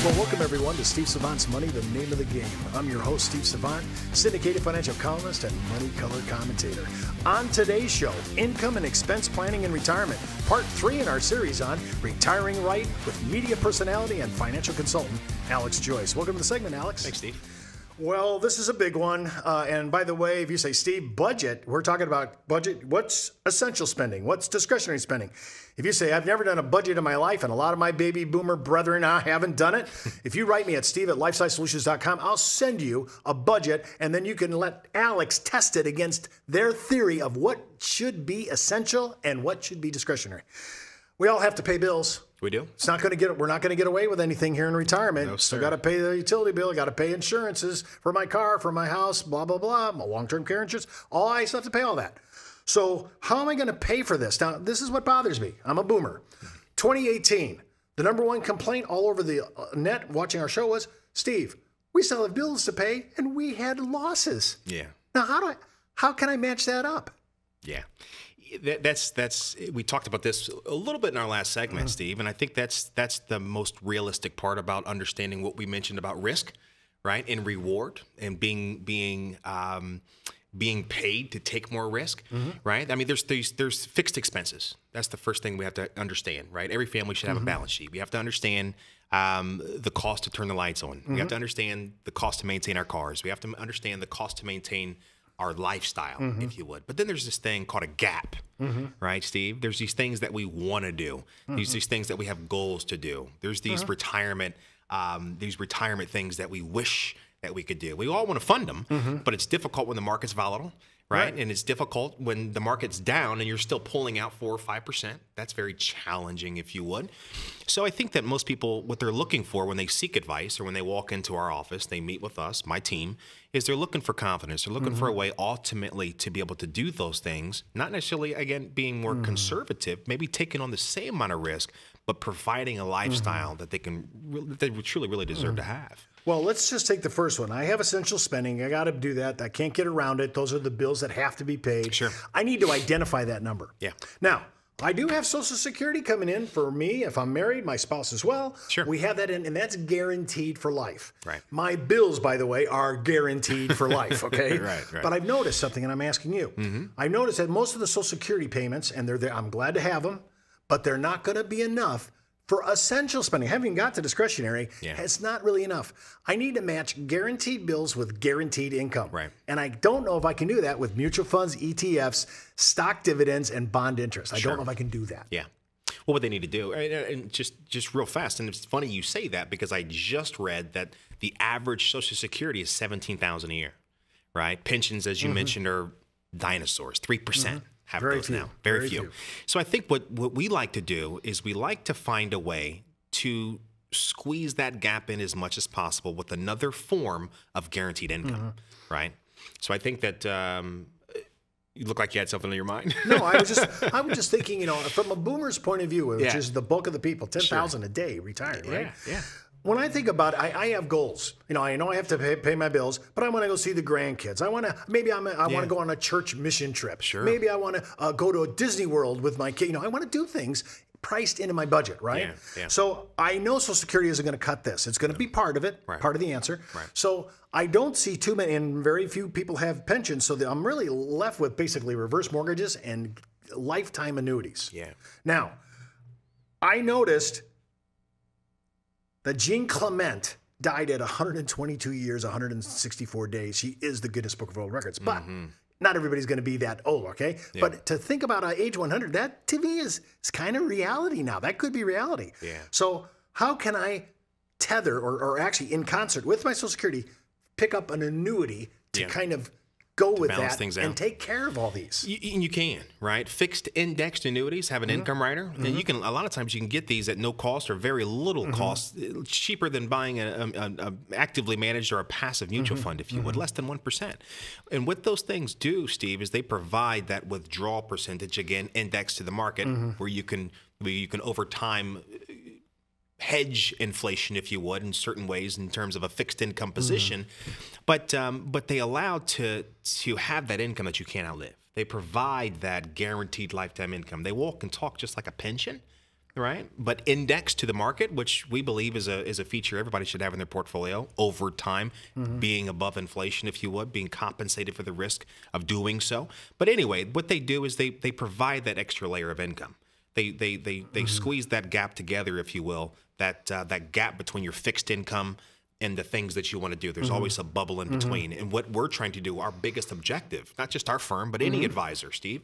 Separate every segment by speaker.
Speaker 1: Well, welcome everyone to Steve Savant's Money, the name of the game. I'm your host, Steve Savant, syndicated financial columnist and money color commentator. On today's show, income and expense planning in retirement, part 3 in our series on retiring right with media personality and financial consultant, Alex Joyce. Welcome to the segment, Alex.
Speaker 2: Thanks, Steve.
Speaker 1: Well, this is a big one. And by the way, if you say, Steve, budget, we're talking about budget. What's essential spending? What's discretionary spending? If you say, I've never done a budget in my life, and a lot of my baby boomer brethren haven't done it, if you write me at steve@lifesizesolutions.com, I'll send you a budget, and then you can let Alex test it against their theory of what should be essential and what should be discretionary. We all have to pay bills.
Speaker 2: We do.
Speaker 1: We're not going to get away with anything here in retirement.
Speaker 2: No,
Speaker 1: so
Speaker 2: sir.
Speaker 1: got to pay the utility bill, got to pay insurances for my car, for my house, blah, blah, blah, my long-term care insurance. I still have to pay all that. So how am I going to pay for this? Now, this is what bothers me. I'm a boomer. 2018, the number one complaint all over the net watching our show was, Steve, we still have bills to pay and we had losses.
Speaker 2: Yeah.
Speaker 1: Now, how can I match that up?
Speaker 2: Yeah. That's we talked about this a little bit in our last segment, Steve, and I think that's the most realistic part about understanding what we mentioned about risk, right, and reward, and being paid to take more risk, right? I mean, there's fixed expenses. That's the first thing we have to understand, right? Every family should have a balance sheet. We have to understand the cost to turn the lights on. We have to understand the cost to maintain our cars. We have to understand the cost to maintain our lifestyle, if you would. But then there's this thing called a gap, right, Steve? There's these things that we want to do. These things that we have goals to do. There's these retirement things that we wish that we could do. We all want to fund them, but it's difficult when the market's volatile, right? And it's difficult when the market's down and you're still pulling out 4 or 5%. That's very challenging, if you would. So I think that most people, what they're looking for when they seek advice or when they walk into our office, they meet with us, my team, is they're looking for confidence. They're looking for a way ultimately to be able to do those things, not necessarily, again, being more conservative, maybe taking on the same amount of risk, but providing a lifestyle that they truly, really deserve to have.
Speaker 1: Well, let's just take the first one. I have essential spending. I got to do that. I can't get around it. Those are the bills that have to be paid.
Speaker 2: Sure.
Speaker 1: I need to identify that number.
Speaker 2: Yeah.
Speaker 1: Now, I do have Social Security coming in for me if I'm married, my spouse as well.
Speaker 2: Sure.
Speaker 1: We have that in, and that's guaranteed for life.
Speaker 2: Right.
Speaker 1: My bills, by the way, are guaranteed for life, okay?
Speaker 2: Right.
Speaker 1: But I've noticed something, and I'm asking you. I've noticed that most of the Social Security payments, and they're there, I'm glad to have them, but they're not going to be enough for essential spending. Having got to discretionary, it's not really enough. I need to match guaranteed bills with guaranteed income.
Speaker 2: Right.
Speaker 1: And I don't know if I can do that with mutual funds, ETFs, stock dividends, and bond interest. I don't know if I can do that.
Speaker 2: Yeah. Well, what they need to do, and just real fast, and it's funny you say that because I just read that the average Social Security is $17,000 a year, right? Pensions, as you mentioned, are dinosaurs, 3%. Have
Speaker 1: Very
Speaker 2: those
Speaker 1: few.
Speaker 2: now. Very
Speaker 1: Very
Speaker 2: few.
Speaker 1: few.
Speaker 2: So I think what we like to do is we like to find a way to squeeze that gap in as much as possible with another form of guaranteed income, right? So I think that you look like you had something on your mind.
Speaker 1: No, I was just thinking, from a boomer's point of view, which is the bulk of the people, 10,000 a day retired, right?
Speaker 2: Yeah.
Speaker 1: When I think about it, I have goals. I know I have to pay my bills, but I want to go see the grandkids. I want to go on a church mission trip.
Speaker 2: Sure.
Speaker 1: Maybe I want to go to a Disney World with my kid. I want to do things priced into my budget, right?
Speaker 2: Yeah.
Speaker 1: So I know Social Security isn't going to cut this. It's going to be part of it, part of the answer.
Speaker 2: Right.
Speaker 1: So I don't see too many, and very few people have pensions, so I'm really left with basically reverse mortgages and lifetime annuities.
Speaker 2: Yeah.
Speaker 1: Now, I noticed that Jean Clement died at 122 years, 164 days. She is the Guinness Book of World Records. But not everybody's going to be that old, okay? Yeah. But to think about age 100, that to me is kind of reality now. That could be reality.
Speaker 2: Yeah.
Speaker 1: So how can I tether or actually in concert with my Social Security pick up an annuity to kind of go with that and take care of all these?
Speaker 2: You can, right? Fixed indexed annuities have an income rider. And you can, a lot of times you can get these at no cost or very little cost, cheaper than buying a actively managed or a passive mutual fund, if you would, less than 1%. And what those things do, Steve, is they provide that withdrawal percentage, again, indexed to the market, where you can over time hedge inflation, if you would, in certain ways in terms of a fixed income position. But they allow to have that income that you can't outlive. They provide that guaranteed lifetime income. They walk and talk just like a pension, right? But indexed to the market, which we believe is a feature everybody should have in their portfolio over time, being above inflation, if you would, being compensated for the risk of doing so. But anyway, what they do is they provide that extra layer of income. They squeeze that gap together, if you will, that gap between your fixed income and the things that you want to do. There's always a bubble in between. And what we're trying to do, our biggest objective, not just our firm, but any advisor, Steve,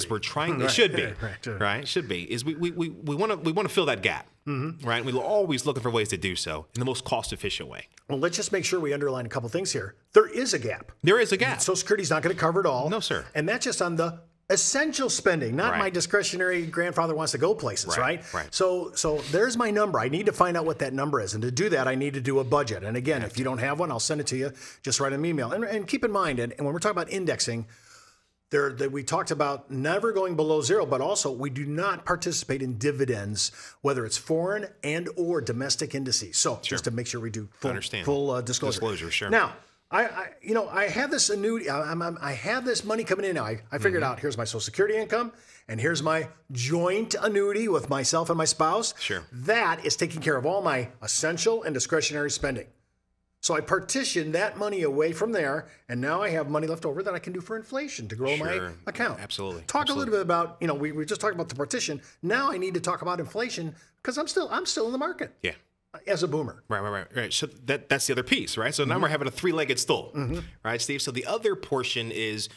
Speaker 2: we're trying, it should be, right? Should be, is we want to fill that gap, right? We're always looking for ways to do so in the most cost-efficient way.
Speaker 1: Well, let's just make sure we underline a couple things here. There is a gap.
Speaker 2: There is a gap.
Speaker 1: Social Security's not going to cover it all.
Speaker 2: No, sir.
Speaker 1: And that's just on the essential spending, not my discretionary grandfather wants to go places, right? So there's my number. I need to find out what that number is. And to do that, I need to do a budget. And again, if you don't have one, I'll send it to you. Just write an email. And keep in mind, and when we're talking about indexing, we talked about never going below zero, but also we do not participate in dividends, whether it's foreign and or domestic indices. So just to make sure we do full disclosure.
Speaker 2: Sure.
Speaker 1: Now, I have this annuity. I have this money coming in now. I figured out here's my Social Security income, and here's my joint annuity with myself and my spouse.
Speaker 2: Sure.
Speaker 1: That is taking care of all my essential and discretionary spending. So I partition that money away from there, and now I have money left over that I can do for inflation to grow my account.
Speaker 2: Absolutely.
Speaker 1: Talk a little bit about, we just talked about the partition. Now I need to talk about inflation because I'm still in the market.
Speaker 2: Yeah.
Speaker 1: As a boomer.
Speaker 2: Right. So that's the other piece, right? So now we're having a three-legged stool, right, Steve? So the other portion is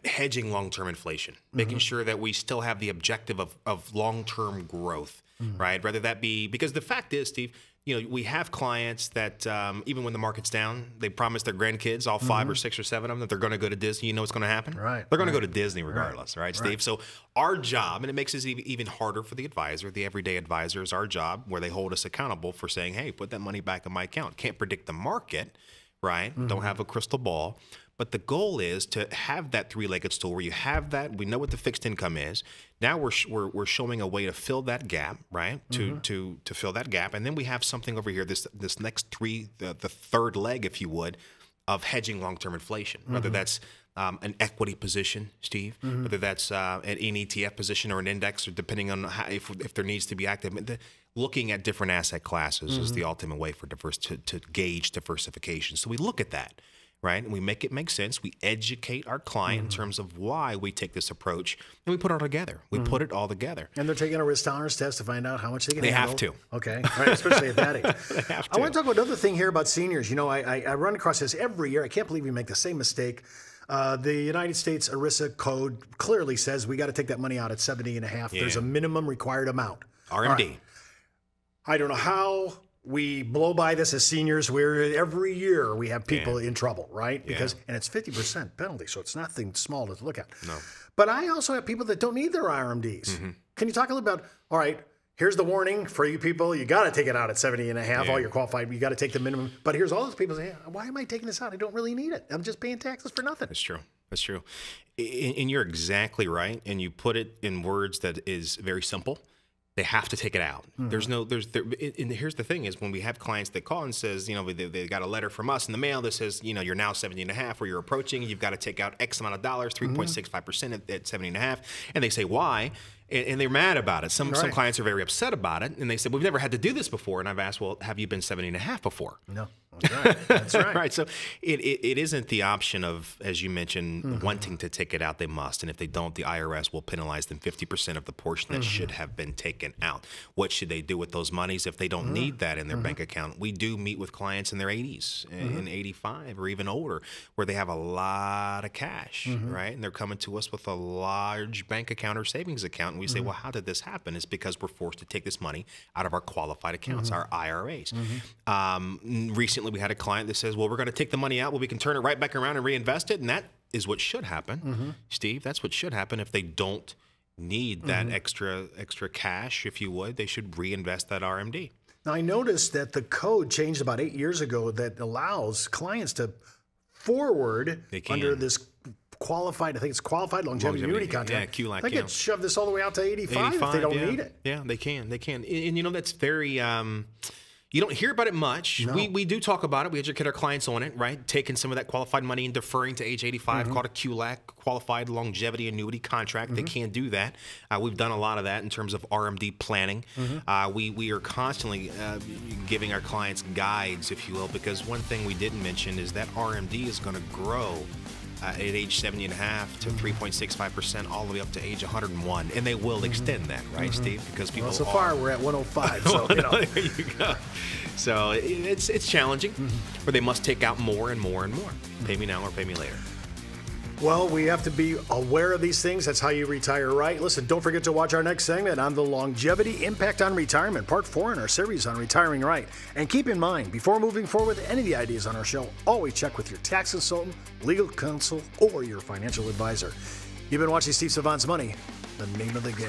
Speaker 2: hedging long-term inflation, making sure that we still have the objective of long-term growth, right? Whether that be, because the fact is, Steve, we have clients that even when the market's down, they promise their grandkids, all 5 or 6 or 7 of them, that they're going to go to Disney. You know what's going to happen?
Speaker 1: Right.
Speaker 2: They're going to go to Disney regardless, right, Steve? So our job, and it makes it even harder for the advisor, the everyday advisor, is our job where they hold us accountable for saying, hey, put that money back in my account. Can't predict the market, right? Don't have a crystal ball. But the goal is to have that three-legged stool where you have that. We know what the fixed income is. Now we're showing a way to fill that gap, right? To fill that gap, and then we have something over here. This next the third leg, if you would, of hedging long-term inflation. Whether that's an equity position, Steve, whether that's an ETF position or an index, or depending on if there needs to be active. Looking at different asset classes is the ultimate way for to gauge diversification. So we look at that. Right? And we make it make sense. We educate our client in terms of why we take this approach, and we put it all together. We put it all together.
Speaker 1: And they're taking a risk tolerance test to find out how much they can handle.
Speaker 2: They have to.
Speaker 1: Okay. Right. Especially at that age.
Speaker 2: They have to.
Speaker 1: I want to talk about another thing here about seniors. I run across this every year. I can't believe we make the same mistake. The United States ERISA code clearly says we got to take that money out at 70 and a half. There's a minimum required amount.
Speaker 2: RMD.
Speaker 1: Right. I don't know how we blow by this as seniors. Every year we have people in trouble, right? Because and it's 50% penalty, so it's nothing small to look at.
Speaker 2: No.
Speaker 1: But I also have people that don't need their RMDs. Can you talk a little about, all right, here's the warning for you people. You got to take it out at 70 and a half. All you're qualified. You got to take the minimum. But here's all those people saying, why am I taking this out? I don't really need it. I'm just paying taxes for nothing.
Speaker 2: That's true. That's true. And you're exactly right. And you put it in words that is very simple. They have to take it out. And here's the thing is when we have clients that call and says, they got a letter from us in the mail that says, you're now 70 and a half, or you're approaching, you've got to take out X amount of dollars, 3.65% at 70 and a half. And they say, why? And they're mad about it. Some clients are very upset about it. And they said, we've never had to do this before. And I've asked, well, have you been 70 and a half before?
Speaker 1: No. That's right. That's right.
Speaker 2: Right. So it isn't the option of, as you mentioned, wanting to take it out. They must. And if they don't, the IRS will penalize them 50% of the portion that should have been taken out. What should they do with those monies if they don't need that in their bank account? We do meet with clients in their 80s and 85 or even older where they have a lot of cash, right? And they're coming to us with a large bank account or savings account. And we say, well, how did this happen? It's because we're forced to take this money out of our qualified accounts, our IRAs. Recently, we had a client that says, well, we're going to take the money out, we can turn it right back around and reinvest it. And that is what should happen, Steve. That's what should happen if they don't need that extra cash, if you would. They should reinvest that RMD.
Speaker 1: Now, I noticed that the code changed about 8 years ago that allows clients to forward under this qualified, I think it's qualified longevity annuity contract.
Speaker 2: Yeah, QLAC.
Speaker 1: They can shove this all the way out to 85 if they don't need it.
Speaker 2: Yeah, they can. And that's very... You don't hear about it much.
Speaker 1: No.
Speaker 2: We do talk about it. We educate our clients on it, right? Taking some of that qualified money and deferring to age 85, called a QLAC, Qualified Longevity Annuity Contract. They can do that. We've done a lot of that in terms of RMD planning. We are constantly giving our clients guides, if you will, because one thing we didn't mention is that RMD is going to grow at age 70 and a half to 3.65% all the way up to age 101. And they will extend that, right, Steve? Because people
Speaker 1: so far we're at 105. So,
Speaker 2: there you go. So it's challenging, but they must take out more and more and more. Pay me now or pay me later.
Speaker 1: Well, we have to be aware of these things. That's how you retire right. Listen, don't forget to watch our next segment on the longevity impact on retirement, part 4 in our series on retiring right. And keep in mind, before moving forward with any of the ideas on our show, always check with your tax consultant, legal counsel, or your financial advisor. You've been watching Steve Savant's Money, the name of the game.